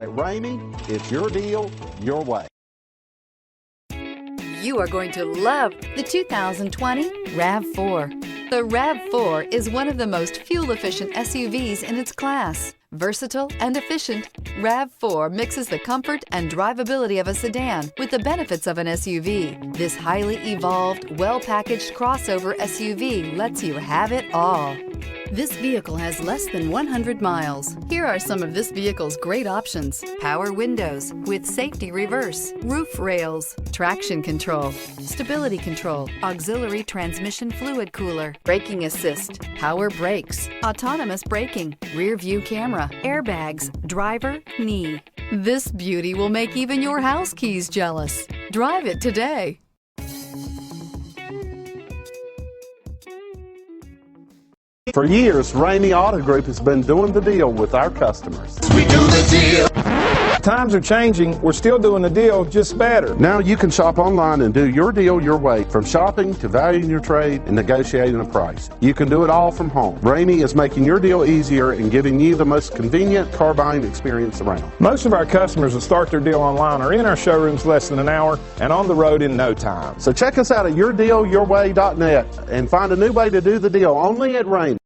At Ramey, it's your deal, your way. You are going to love the 2020 RAV4. The RAV4 is one of the most fuel-efficient SUVs in its class. Versatile and efficient, RAV4 mixes the comfort and drivability of a sedan with the benefits of an SUV. This highly evolved, well-packaged crossover SUV lets you have it all. This vehicle has less than 100 miles. Here are some of this vehicle's great options: power windows with safety reverse, roof rails, traction control, stability control, auxiliary transmission fluid cooler, braking assist, power brakes, autonomous braking, rear view camera, airbags, driver, knee. This beauty will make even your house keys jealous. Drive it today. For years, Ramey Auto Group has been doing the deal with our customers. We do the deal. Times are changing. We're still doing the deal, just better. Now you can shop online and do your deal your way, from shopping to valuing your trade and negotiating a price. You can do it all from home. Ramey is making your deal easier and giving you the most convenient car buying experience around. Most of our customers that start their deal online are in our showrooms less than an hour and on the road in no time. So check us out at yourdealyourway.net and find a new way to do the deal only at Ramey.